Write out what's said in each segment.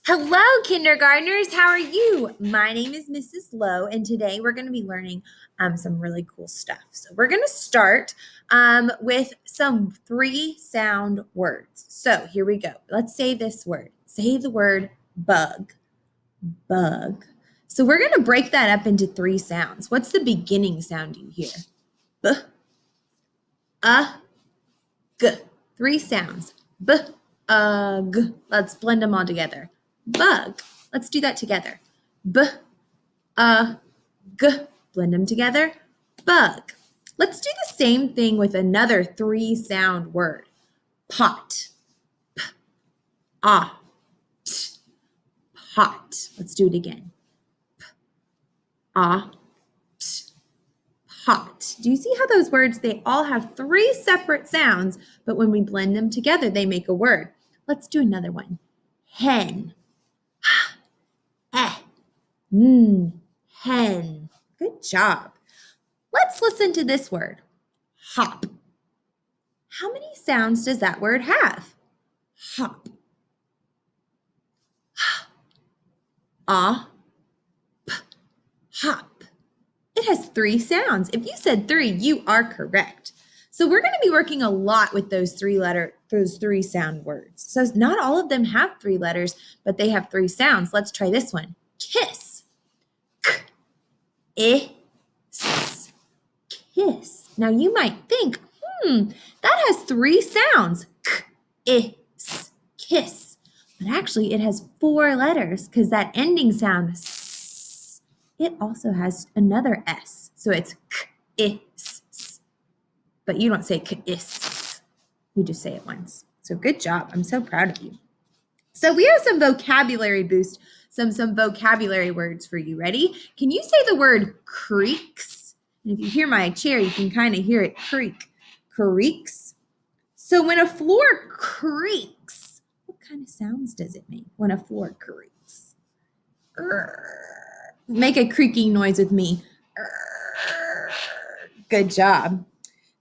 Hello, kindergartners. How are you? My name is Mrs. Lowe, and today we're going to be learning some really cool stuff. So we're going to start with some three sound words. So here we go. Let's say this word. Say the word bug. Bug. So we're going to break that up into three sounds. What's the beginning sound you hear? B, g. Three sounds. B, g. Let's blend them all together. Bug. Let's do that together. B, g. Blend them together. Bug. Let's do the same thing with another three sound word. Pot. P, ah, t, pot. Let's do it again. P, ah, t, pot. Do you see how those words, they all have three separate sounds, but when we blend them together, they make a word. Let's do another one. Hen. Eh. Hen. Good job. Let's listen to this word. Hop. How many sounds does that word have? Hop. Ah, p, hop. It has three sounds. If you said three, you are correct. So we're going to be working a lot with those three sound words. So not all of them have three letters, but they have three sounds. Let's try this one. Kiss. K, I, s, kiss. Now you might think, that has three sounds. K, I, s, kiss. But actually it has four letters because that ending sound, s, it also has another S. So it's k, I, s. But you don't say k, is. You just say it once. So good job. I'm so proud of you. So we have some vocabulary boost, some vocabulary words for you. Ready? Can you say the word creaks? And if you hear my chair, you can kind of hear it creak. Creaks. So when a floor creaks, what kind of sounds does it make when a floor creaks? Make a creaking noise with me. Good job.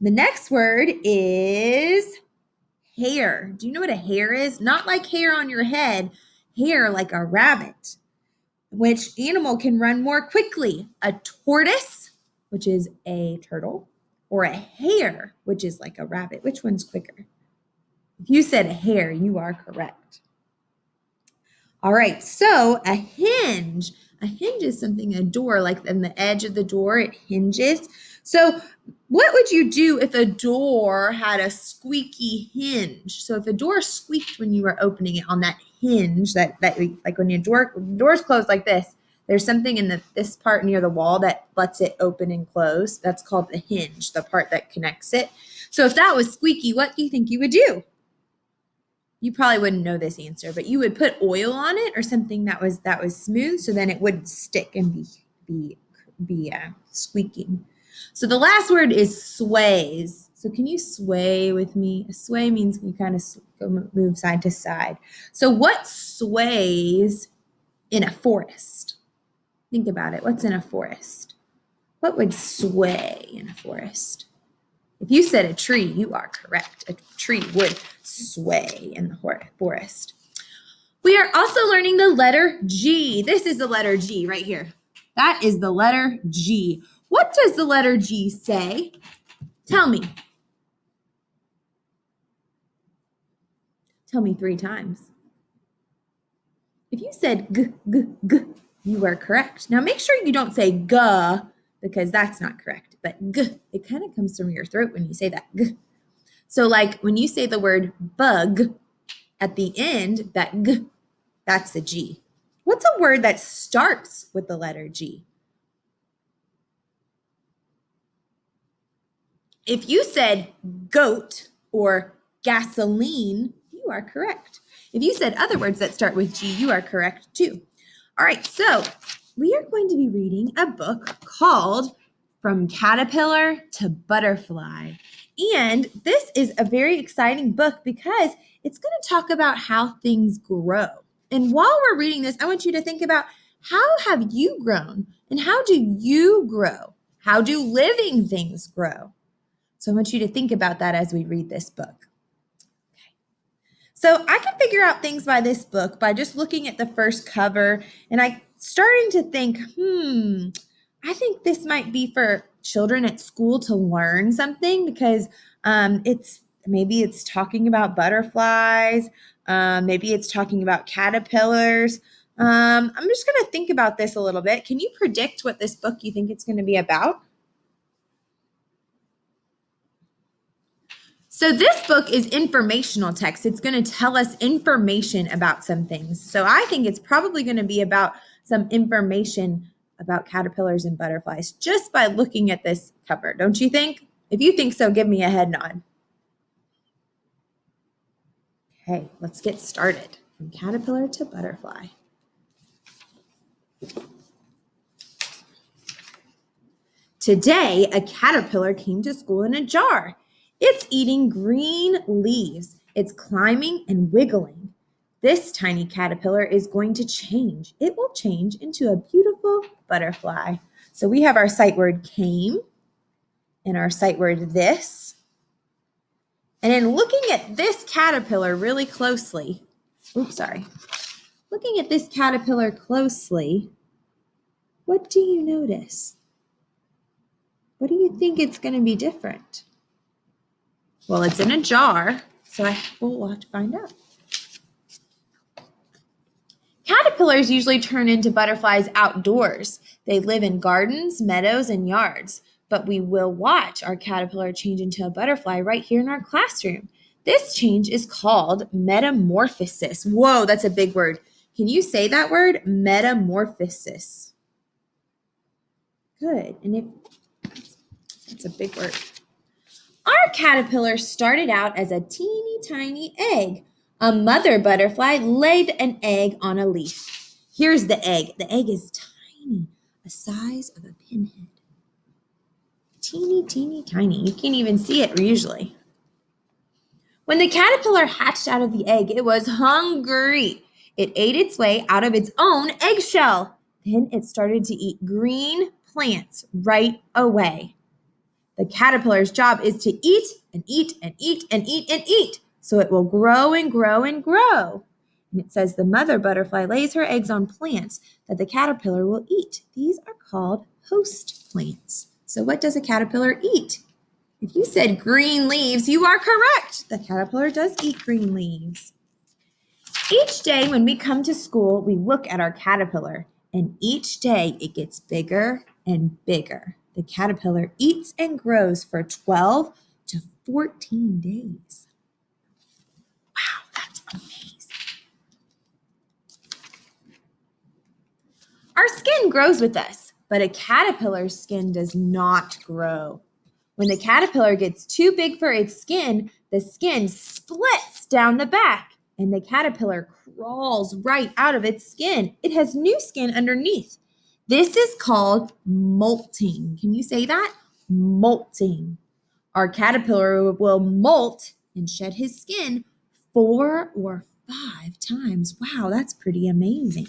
The next word is hair. Do you know what a hair is? Not like hair on your head, hair like a rabbit. Which animal can run more quickly? A tortoise, which is a turtle, or a hare, which is like a rabbit. Which one's quicker? If you said a hare, you are correct. All right, so a hinge. A hinge is something, a door, like in the edge of the door, it hinges. So what would you do if a door had a squeaky hinge? So if a door squeaked when you were opening it on that hinge, that like when your door's closed like this, there's something in this part near the wall that lets it open and close. That's called the hinge, the part that connects it. So if that was squeaky, what do you think you would do? You probably wouldn't know this answer, but you would put oil on it or something that was smooth, so then it wouldn't stick and be squeaking. So the last word is sways. So can you sway with me? A sway means you kind of move side to side. So what sways in a forest? Think about it. What's in a forest? What would sway in a forest? If you said a tree, you are correct. A tree would sway in the forest. We are also learning the letter G. This is the letter G right here. That is the letter G. What does the letter G say? Tell me. Tell me 3 times. If you said g, g, g, you are correct. Now make sure you don't say g because that's not correct. But g, it kind of comes from your throat when you say that g. So like when you say the word bug at the end, that g, that's the G. What's a word that starts with the letter G? If you said goat or gasoline, you are correct. If you said other words that start with G, you are correct too. All right, so we are going to be reading a book called From Caterpillar to Butterfly. And this is a very exciting book because it's going to talk about how things grow. And while we're reading this, I want you to think about how have you grown and how do you grow? How do living things grow? So I want you to think about that as we read this book. Okay. So I can figure out things by this book by just looking at the first cover, and I starting to think, I think this might be for children at school to learn something because it's talking about butterflies, maybe it's talking about caterpillars. I'm just going to think about this a little bit. Can you predict what this book you think it's going to be about? So this book is informational text. It's going to tell us information about some things. So I think it's probably going to be about some information about caterpillars and butterflies just by looking at this cover. Don't you think? If you think so, give me a head nod. Okay, let's get started. From caterpillar to butterfly. Today, a caterpillar came to school in a jar. It's eating green leaves. It's climbing and wiggling. This tiny caterpillar is going to change. It will change into a beautiful butterfly. So we have our sight word came and our sight word this. And in looking at this caterpillar really closely, looking at this caterpillar closely, what do you notice? What do you think it's going to be different? Well, it's in a jar, so we'll have to find out. Caterpillars usually turn into butterflies outdoors. They live in gardens, meadows, and yards. But we will watch our caterpillar change into a butterfly right here in our classroom. This change is called metamorphosis. Whoa, that's a big word. Can you say that word? Metamorphosis. Good. And it's a big word. Our caterpillar started out as a teeny tiny egg. A mother butterfly laid an egg on a leaf. Here's the egg. The egg is tiny, the size of a pinhead. Teeny, teeny, tiny. You can't even see it usually. When the caterpillar hatched out of the egg, it was hungry. It ate its way out of its own eggshell. Then it started to eat green plants right away. The caterpillar's job is to eat and eat and eat and eat and eat. So it will grow and grow and grow. And it says the mother butterfly lays her eggs on plants that the caterpillar will eat. These are called host plants. So what does a caterpillar eat? If you said green leaves, you are correct. The caterpillar does eat green leaves. Each day when we come to school, we look at our caterpillar, and each day it gets bigger and bigger. The caterpillar eats and grows for 12 to 14 days. Wow, that's amazing. Our skin grows with us, but a caterpillar's skin does not grow. When the caterpillar gets too big for its skin, the skin splits down the back, and the caterpillar crawls right out of its skin. It has new skin underneath. This is called molting. Can you say that? Molting. Our caterpillar will molt and shed his skin 4 or 5 times. Wow, that's pretty amazing.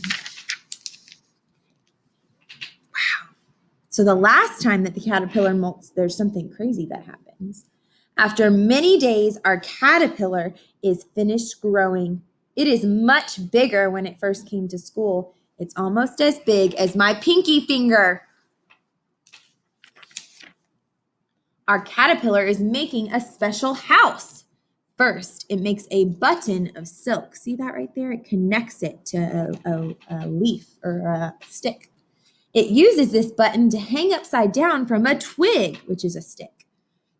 So the last time that the caterpillar molts, there's something crazy that happens. After many days, our caterpillar is finished growing. It is much bigger when it first came to school. It's almost as big as my pinky finger. Our caterpillar is making a special house. First, it makes a button of silk. See that right there? It connects it to a leaf or a stick. It uses this button to hang upside down from a twig, which is a stick.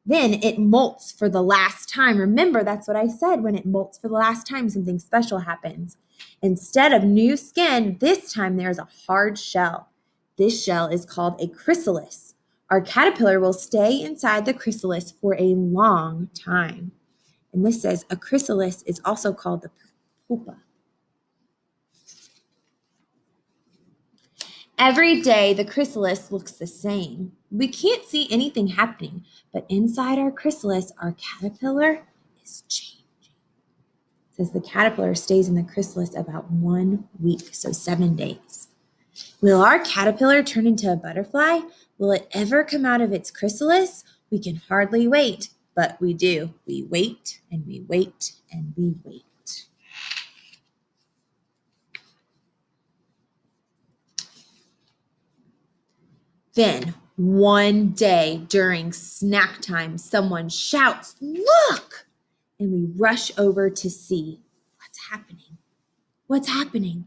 Then it molts for the last time. Remember, that's what I said. When it molts for the last time, something special happens. Instead of new skin, this time there's a hard shell. This shell is called a chrysalis. Our caterpillar will stay inside the chrysalis for a long time. And this says a chrysalis is also called the pupa. Every day, the chrysalis looks the same. We can't see anything happening, but inside our chrysalis, our caterpillar is changing. It says the caterpillar stays in the chrysalis about 1 week, so 7 days. Will our caterpillar turn into a butterfly? Will it ever come out of its chrysalis? We can hardly wait, but we do. We wait and we wait and we wait. Then one day during snack time, someone shouts, "Look!" And we rush over to see what's happening. What's happening?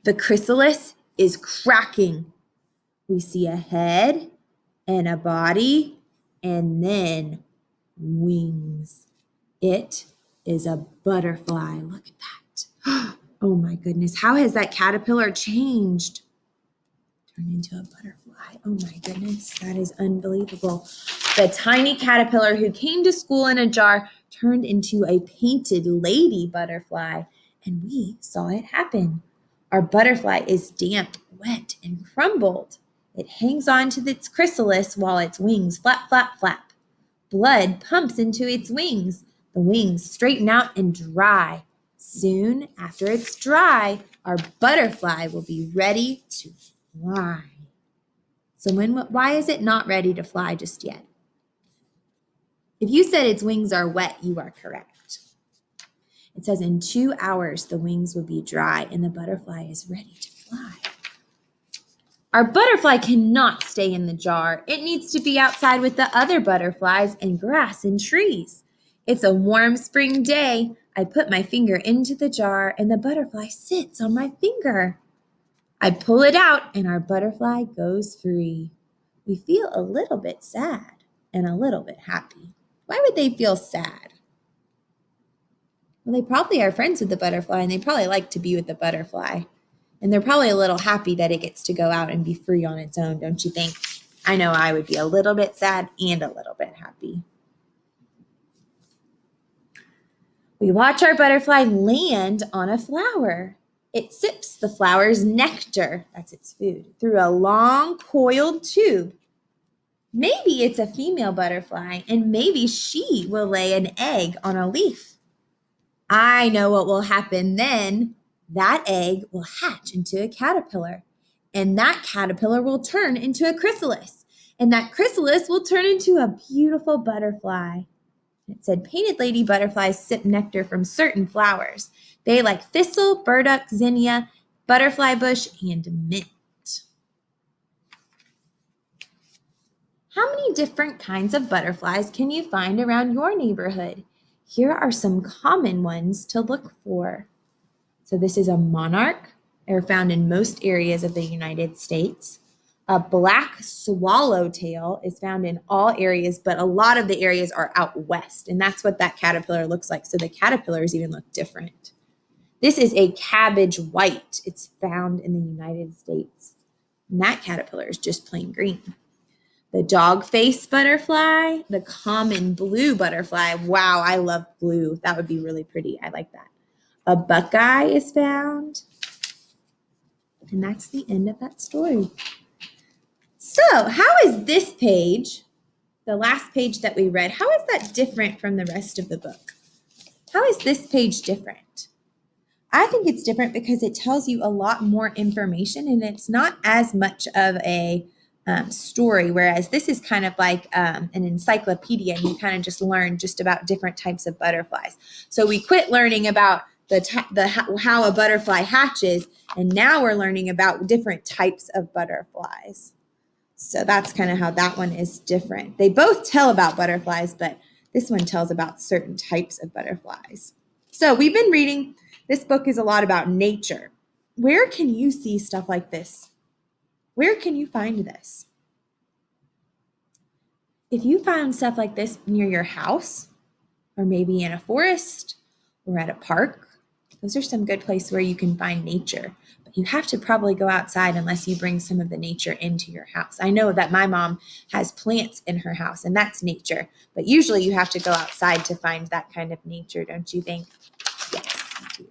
The chrysalis is cracking. We see a head and a body and then wings. It is a butterfly. Look at that. Oh my goodness. How has that caterpillar changed? Turned into a butterfly. Oh my goodness. That is unbelievable. The tiny caterpillar who came to school in a jar turned into a painted lady butterfly, and we saw it happen. Our butterfly is damp, wet, and crumbled. It hangs on to its chrysalis while its wings flap, flap, flap. Blood pumps into its wings. The wings straighten out and dry. Soon after it's dry, our butterfly will be ready to fly. So why is it not ready to fly just yet? If you said its wings are wet, you are correct. It says in 2 hours the wings will be dry and the butterfly is ready to fly. Our butterfly cannot stay in the jar. It needs to be outside with the other butterflies and grass and trees. It's a warm spring day. I put my finger into the jar and the butterfly sits on my finger. I pull it out and our butterfly goes free. We feel a little bit sad and a little bit happy. Why would they feel sad? Well, they probably are friends with the butterfly and they probably like to be with the butterfly. And they're probably a little happy that it gets to go out and be free on its own, don't you think? I know I would be a little bit sad and a little bit happy. We watch our butterfly land on a flower. It sips the flower's nectar, that's its food, through a long coiled tube. Maybe it's a female butterfly, and maybe she will lay an egg on a leaf. I know what will happen then. That egg will hatch into a caterpillar, and that caterpillar will turn into a chrysalis, and that chrysalis will turn into a beautiful butterfly. It said painted lady butterflies sip nectar from certain flowers. They like thistle, burdock, zinnia, butterfly bush, and mint. How many different kinds of butterflies can you find around your neighborhood? Here are some common ones to look for. So this is a monarch. They're found in most areas of the United States. A black swallowtail is found in all areas, but a lot of the areas are out west, and that's what that caterpillar looks like. So the caterpillars even look different. This is a cabbage white. It's found in the United States. And that caterpillar is just plain green. The dog-faced butterfly, the common blue butterfly. Wow, I love blue. That would be really pretty. I like that. A buckeye is found. And that's the end of that story. So, how is this page, the last page that we read, how is that different from the rest of the book? How is this page different? I think it's different because it tells you a lot more information and it's not as much of a story, whereas this is kind of like an encyclopedia and you kind of just learn just about different types of butterflies. So we quit learning about how a butterfly hatches, and now we're learning about different types of butterflies. So that's kind of how that one is different. They both tell about butterflies, but this one tells about certain types of butterflies. So we've been reading, this book is a lot about nature. Where can you see stuff like this? Where can you find this? If you found stuff like this near your house, or maybe in a forest, or at a park, those are some good places where you can find nature. But you have to probably go outside unless you bring some of the nature into your house. I know that my mom has plants in her house, and that's nature. But usually you have to go outside to find that kind of nature, don't you think? Yes, I do.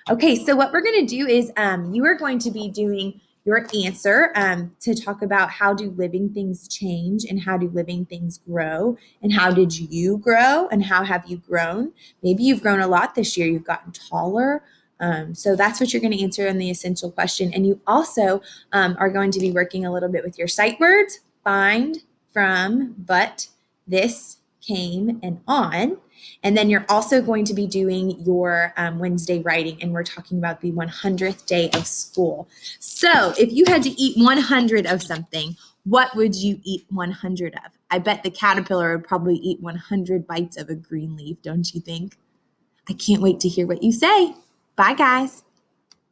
Okay, so what we're going to do is you are going to be doing your answer to talk about how do living things change and how do living things grow and how did you grow and how have you grown? Maybe you've grown a lot this year. You've gotten taller. So that's what you're going to answer in the essential question. And you also are going to be working a little bit with your sight words, find, from, but, this, came, and on. And then you're also going to be doing your Wednesday writing, and we're talking about the 100th day of school. So if you had to eat 100 of something, what would you eat 100 of? I bet the caterpillar would probably eat 100 bites of a green leaf, don't you think? I can't wait to hear what you say. Bye, guys.